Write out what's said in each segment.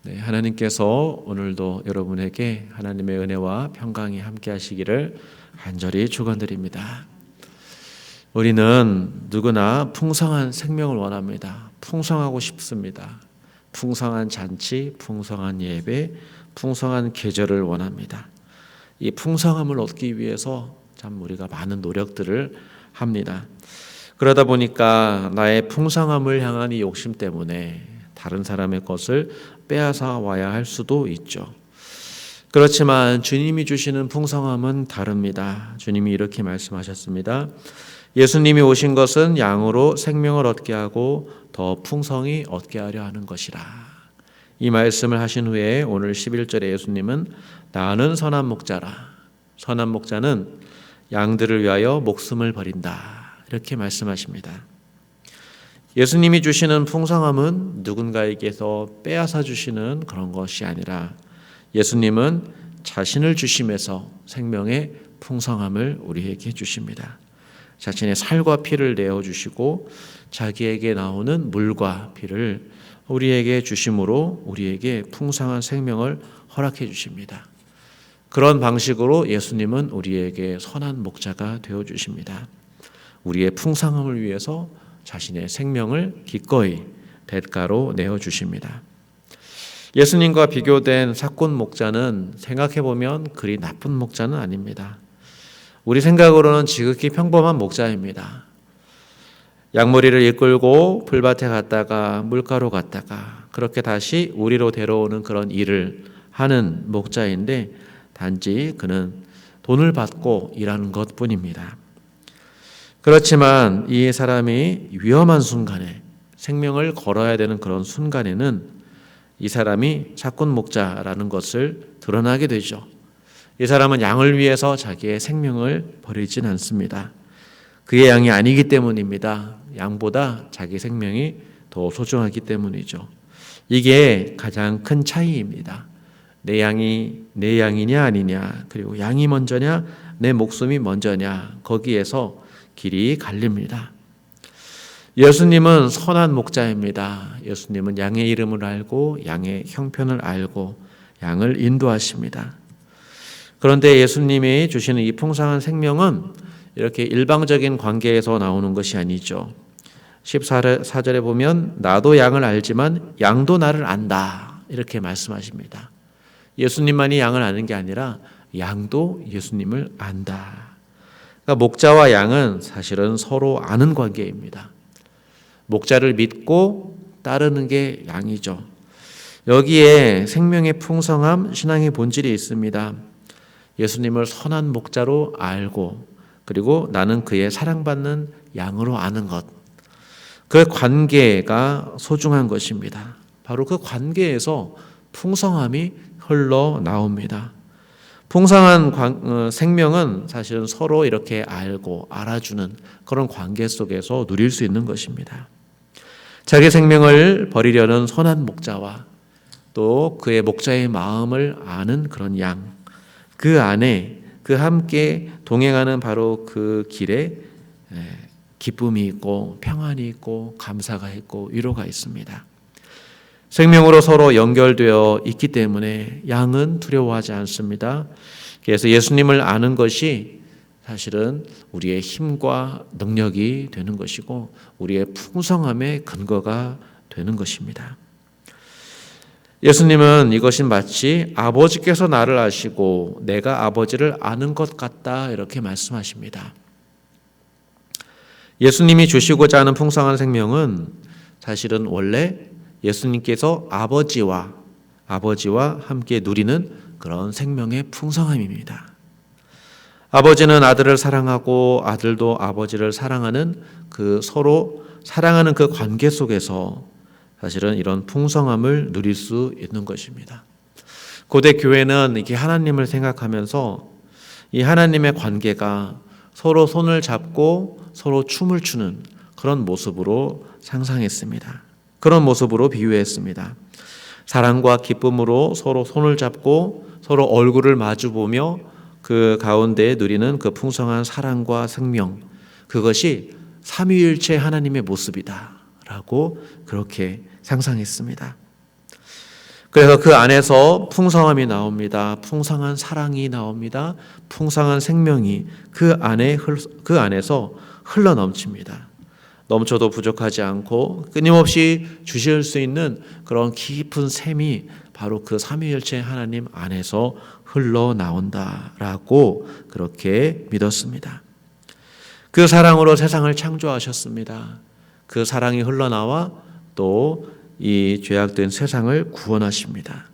네, 하나님께서 오늘도 여러분에게 하나님의 은혜와 평강이 함께 하시기를 간절히 축원드립니다. 우리는 누구나 풍성한 생명을 원합니다. 풍성하고 싶습니다. 풍성한 잔치, 풍성한 예배, 풍성한 계절을 원합니다. 이 풍성함을 얻기 위해서 참 우리가 많은 노력들을 합니다. 그러다 보니까 나의 풍성함을 향한 이 욕심 때문에 다른 사람의 것을 빼앗아 와야 할 수도 있죠. 그렇지만 주님이 주시는 풍성함은 다릅니다. 주님이 이렇게 말씀하셨습니다. 예수님이 오신 것은 양으로 생명을 얻게 하고 더 풍성히 얻게 하려 하는 것이라. 이 말씀을 하신 후에 오늘 11절에 예수님은 나는 선한 목자라. 선한 목자는 양들을 위하여 목숨을 버린다. 이렇게 말씀하십니다. 예수님이 주시는 풍성함은 누군가에게서 빼앗아 주시는 그런 것이 아니라 예수님은 자신을 주심에서 생명의 풍성함을 우리에게 주십니다. 자신의 살과 피를 내어주시고 자기에게 나오는 물과 피를 우리에게 주심으로 우리에게 풍성한 생명을 허락해 주십니다. 그런 방식으로 예수님은 우리에게 선한 목자가 되어주십니다. 우리의 풍성함을 위해서 자신의 생명을 기꺼이 대가로 내어주십니다. 예수님과 비교된 삭곤 목자는 생각해보면 그리 나쁜 목자는 아닙니다. 우리 생각으로는 지극히 평범한 목자입니다. 양머리를 이끌고 풀밭에 갔다가 물가로 갔다가 그렇게 다시 우리로 데려오는 그런 일을 하는 목자인데 단지 그는 돈을 받고 일하는 것뿐입니다. 그렇지만 이 사람이 위험한 순간에 생명을 걸어야 되는 그런 순간에는 이 사람이 삭곤 목자라는 것을 드러나게 되죠. 이 사람은 양을 위해서 자기의 생명을 버리진 않습니다. 그의 양이 아니기 때문입니다. 양보다 자기 생명이 더 소중하기 때문이죠. 이게 가장 큰 차이입니다. 내 양이 내 양이냐 아니냐, 그리고 양이 먼저냐 내 목숨이 먼저냐, 거기에서 길이 갈립니다. 예수님은 선한 목자입니다. 예수님은 양의 이름을 알고 양의 형편을 알고 양을 인도하십니다. 그런데 예수님이 주시는 이 풍성한 생명은 이렇게 일방적인 관계에서 나오는 것이 아니죠. 14절에 보면 나도 양을 알지만 양도 나를 안다. 이렇게 말씀하십니다. 예수님만이 양을 아는 게 아니라 양도 예수님을 안다. 그러니까 목자와 양은 사실은 서로 아는 관계입니다. 목자를 믿고 따르는 게 양이죠. 여기에 생명의 풍성함, 신앙의 본질이 있습니다. 예수님을 선한 목자로 알고 그리고 나는 그의 사랑받는 양으로 아는 것. 그 관계가 소중한 것입니다. 바로 그 관계에서 풍성함이 흘러나옵니다. 풍성한 생명은 사실은 서로 이렇게 알고 알아주는 그런 관계 속에서 누릴 수 있는 것입니다. 자기 생명을 버리려는 선한 목자와 또 그의 목자의 마음을 아는 그런 양, 그 안에 그 함께 동행하는 바로 그 길에 기쁨이 있고 평안이 있고 감사가 있고 위로가 있습니다. 생명으로 서로 연결되어 있기 때문에 양은 두려워하지 않습니다. 그래서 예수님을 아는 것이 사실은 우리의 힘과 능력이 되는 것이고 우리의 풍성함의 근거가 되는 것입니다. 예수님은 이것이 마치 아버지께서 나를 아시고 내가 아버지를 아는 것 같다 이렇게 말씀하십니다. 예수님이 주시고자 하는 풍성한 생명은 사실은 원래 예수님께서 아버지와 함께 누리는 그런 생명의 풍성함입니다. 아버지는 아들을 사랑하고 아들도 아버지를 사랑하는 그 서로 사랑하는 그 관계 속에서 사실은 이런 풍성함을 누릴 수 있는 것입니다. 고대 교회는 이렇게 하나님을 생각하면서 이 하나님의 관계가 서로 손을 잡고 서로 춤을 추는 그런 모습으로 상상했습니다. 그런 모습으로 비유했습니다. 사랑과 기쁨으로 서로 손을 잡고 서로 얼굴을 마주보며 그 가운데 누리는 그 풍성한 사랑과 생명, 그것이 삼위일체 하나님의 모습이다 라고 그렇게 상상했습니다. 그래서 그 안에서 풍성함이 나옵니다. 풍성한 사랑이 나옵니다. 풍성한 생명이 그 안에서 흘러넘칩니다. 넘쳐도 부족하지 않고 끊임없이 주실 수 있는 그런 깊은 샘이 바로 그 삼위일체 하나님 안에서 흘러나온다라고 그렇게 믿었습니다. 그 사랑으로 세상을 창조하셨습니다. 그 사랑이 흘러나와 또 이 죄악된 세상을 구원하십니다.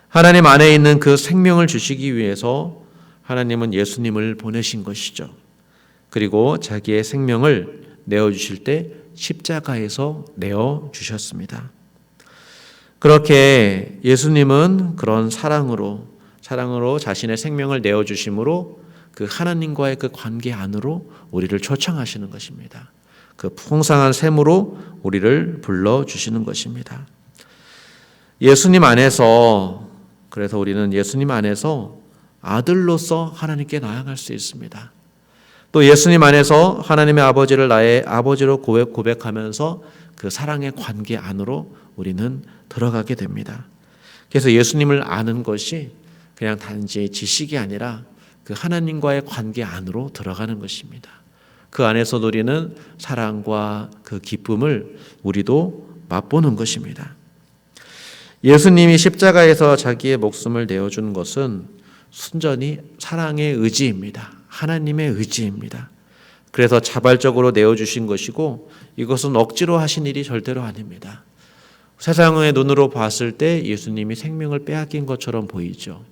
하나님 안에 있는 그 생명을 주시기 위해서 하나님은 예수님을 보내신 것이죠. 그리고 자기의 생명을 내어주실 때 십자가에서 내어주셨습니다. 그렇게 예수님은 그런 사랑으로 자신의 생명을 내어주심으로 그 하나님과의 그 관계 안으로 우리를 초청하시는 것입니다. 그 풍성한 샘으로 우리를 불러주시는 것입니다. 예수님 안에서, 그래서 우리는 예수님 안에서 아들로서 하나님께 나아갈 수 있습니다. 또 예수님 안에서 하나님의 아버지를 나의 아버지로 고백하면서 그 사랑의 관계 안으로 우리는 들어가게 됩니다. 그래서 예수님을 아는 것이 그냥 단지 지식이 아니라 그 하나님과의 관계 안으로 들어가는 것입니다. 그 안에서 누리는 사랑과 그 기쁨을 우리도 맛보는 것입니다. 예수님이 십자가에서 자기의 목숨을 내어준 것은 순전히 사랑의 의지입니다. 하나님의 의지입니다. 그래서 자발적으로 내어주신 것이고 이것은 억지로 하신 일이 절대로 아닙니다. 세상의 눈으로 봤을 때 예수님이 생명을 빼앗긴 것처럼 보이죠.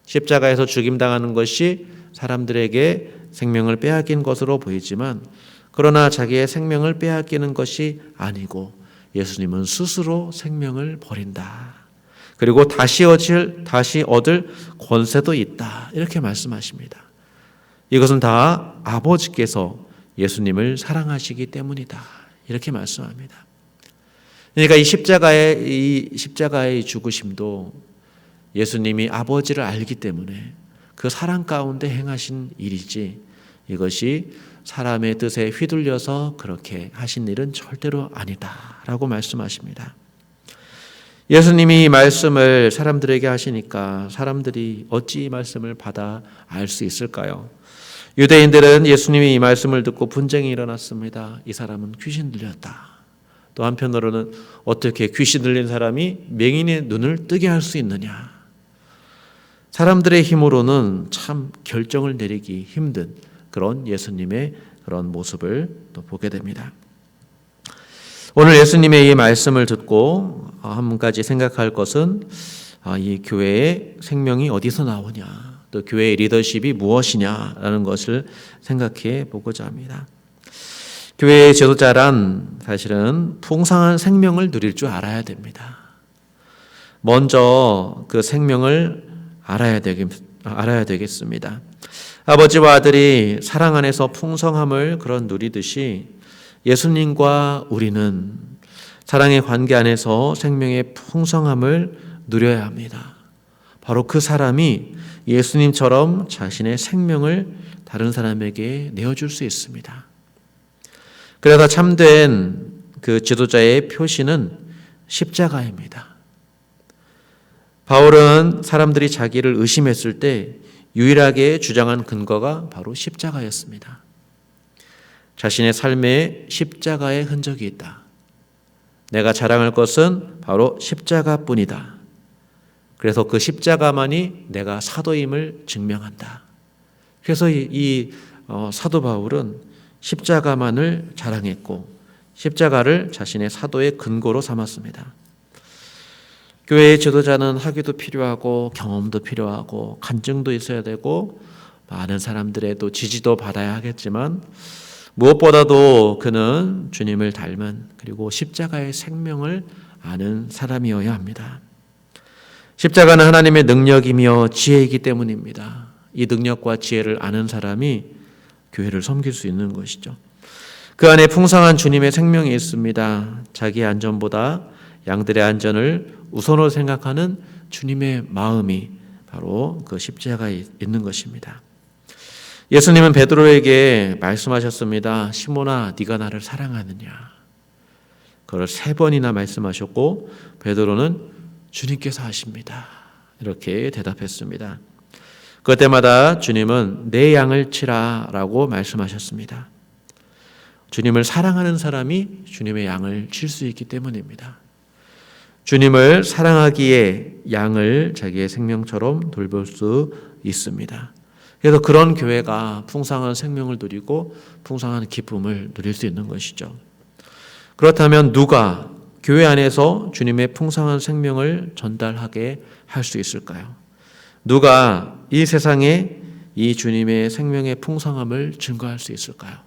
십자가에서 죽임당하는 것이 사람들에게 생명을 빼앗긴 것으로 보이지만 그러나 자기의 생명을 빼앗기는 것이 아니고 예수님은 스스로 생명을 버린다. 그리고 다시 얻을 권세도 있다. 이렇게 말씀하십니다. 이것은 다 아버지께서 예수님을 사랑하시기 때문이다. 이렇게 말씀합니다. 그러니까 이 십자가의 죽으심도 예수님이 아버지를 알기 때문에 그 사랑 가운데 행하신 일이지 이것이 사람의 뜻에 휘둘려서 그렇게 하신 일은 절대로 아니다라고 말씀하십니다. 예수님이 이 말씀을 사람들에게 하시니까 사람들이 어찌 이 말씀을 받아 알 수 있을까요? 유대인들은 예수님이 이 말씀을 듣고 분쟁이 일어났습니다. 이 사람은 귀신 들렸다. 또 한편으로는 어떻게 귀신 들린 사람이 맹인의 눈을 뜨게 할 수 있느냐. 사람들의 힘으로는 참 결정을 내리기 힘든 그런 예수님의 그런 모습을 또 보게 됩니다. 오늘 예수님의 이 말씀을 듣고 한 가지 생각할 것은 이 교회의 생명이 어디서 나오냐, 또 교회의 리더십이 무엇이냐라는 것을 생각해 보고자 합니다. 교회의 지도자란 사실은 풍성한 생명을 누릴 줄 알아야 됩니다. 먼저 그 생명을 알아야 되겠습니다. 아버지와 아들이 사랑 안에서 풍성함을 그런 누리듯이 예수님과 우리는 사랑의 관계 안에서 생명의 풍성함을 누려야 합니다. 바로 그 사람이 예수님처럼 자신의 생명을 다른 사람에게 내어줄 수 있습니다. 그래서 참된 그 지도자의 표시는 십자가입니다. 바울은 사람들이 자기를 의심했을 때 유일하게 주장한 근거가 바로 십자가였습니다. 자신의 삶에 십자가의 흔적이 있다. 내가 자랑할 것은 바로 십자가뿐이다. 그래서 그 십자가만이 내가 사도임을 증명한다. 그래서 이 사도 바울은 십자가만을 자랑했고 십자가를 자신의 사도의 근거로 삼았습니다. 교회의 지도자는 학위도 필요하고 경험도 필요하고 간증도 있어야 되고 많은 사람들의 또 지지도 받아야 하겠지만 무엇보다도 그는 주님을 닮은 그리고 십자가의 생명을 아는 사람이어야 합니다. 십자가는 하나님의 능력이며 지혜이기 때문입니다. 이 능력과 지혜를 아는 사람이 교회를 섬길 수 있는 것이죠. 그 안에 풍성한 주님의 생명이 있습니다. 자기의 안전보다 양들의 안전을 우선으로 생각하는 주님의 마음이 바로 그 십자가에 있는 것입니다. 예수님은 베드로에게 말씀하셨습니다. 시몬아, 네가 나를 사랑하느냐? 그걸 3번이나 말씀하셨고 베드로는 주님께서 하십니다. 이렇게 대답했습니다. 그때마다 주님은 내 양을 치라라고 말씀하셨습니다. 주님을 사랑하는 사람이 주님의 양을 칠 수 있기 때문입니다. 주님을 사랑하기에 양을 자기의 생명처럼 돌볼 수 있습니다. 그래서 그런 교회가 풍성한 생명을 누리고 풍성한 기쁨을 누릴 수 있는 것이죠. 그렇다면 누가 교회 안에서 주님의 풍성한 생명을 전달하게 할 수 있을까요? 누가 이 세상에 이 주님의 생명의 풍성함을 증거할 수 있을까요?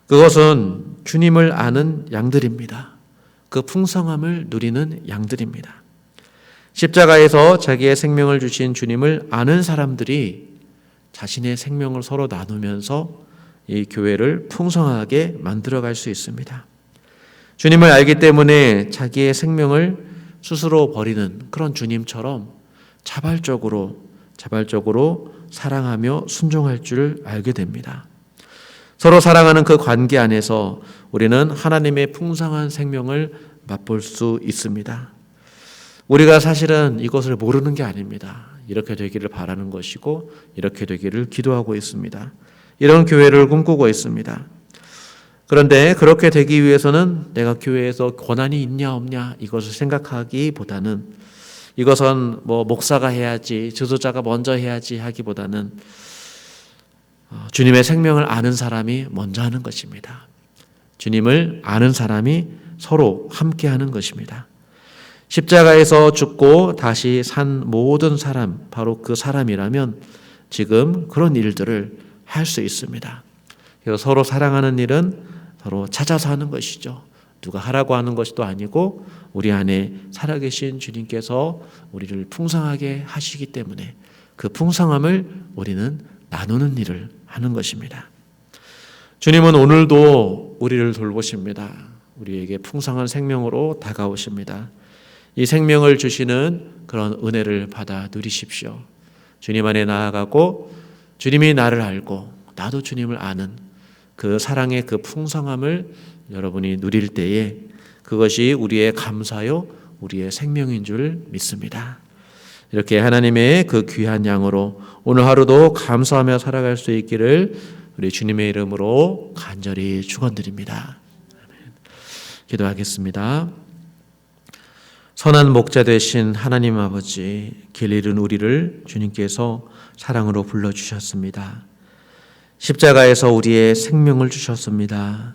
그것은 주님을 아는 양들입니다. 그 풍성함을 누리는 양들입니다. 십자가에서 자기의 생명을 주신 주님을 아는 사람들이 자신의 생명을 서로 나누면서 이 교회를 풍성하게 만들어갈 수 있습니다. 주님을 알기 때문에 자기의 생명을 스스로 버리는 그런 주님처럼 자발적으로 사랑하며 순종할 줄 알게 됩니다. 서로 사랑하는 그 관계 안에서 우리는 하나님의 풍성한 생명을 맛볼 수 있습니다. 우리가 사실은 이것을 모르는 게 아닙니다. 이렇게 되기를 바라는 것이고 이렇게 되기를 기도하고 있습니다. 이런 교회를 꿈꾸고 있습니다. 그런데 그렇게 되기 위해서는 내가 교회에서 권한이 있냐 없냐 이것을 생각하기보다는 이것은 목사가 해야지, 지도자가 먼저 해야지 하기보다는 주님의 생명을 아는 사람이 먼저 하는 것입니다. 주님을 아는 사람이 서로 함께 하는 것입니다. 십자가에서 죽고 다시 산 모든 사람, 바로 그 사람이라면 지금 그런 일들을 할 수 있습니다. 그래서 서로 사랑하는 일은 서로 찾아서 하는 것이죠. 누가 하라고 하는 것도 아니고 우리 안에 살아계신 주님께서 우리를 풍성하게 하시기 때문에 그 풍성함을 우리는 나누는 일을 하는 것입니다. 주님은 오늘도 우리를 돌보십니다. 우리에게 풍성한 생명으로 다가오십니다. 이 생명을 주시는 그런 은혜를 받아 누리십시오. 주님 안에 나아가고 주님이 나를 알고 나도 주님을 아는 그 사랑의 그 풍성함을 여러분이 누릴 때에 그것이 우리의 감사요, 우리의 생명인 줄 믿습니다. 이렇게 하나님의 그 귀한 양으로 오늘 하루도 감사하며 살아갈 수 있기를 우리 주님의 이름으로 간절히 축원드립니다. 기도하겠습니다. 선한 목자 되신 하나님 아버지, 길 잃은 우리를 주님께서 사랑으로 불러주셨습니다. 십자가에서 우리의 생명을 주셨습니다.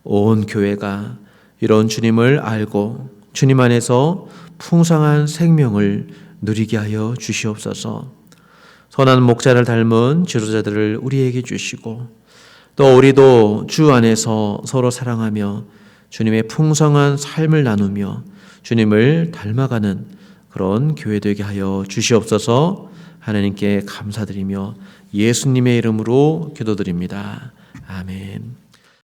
온 교회가 이런 주님을 알고 주님 안에서 풍성한 생명을 누리게 하여 주시옵소서. 선한 목자를 닮은 지도자들을 우리에게 주시고 또 우리도 주 안에서 서로 사랑하며 주님의 풍성한 삶을 나누며 주님을 닮아가는 그런 교회 되게 하여 주시옵소서. 하나님께 감사드리며 예수님의 이름으로 기도드립니다. 아멘.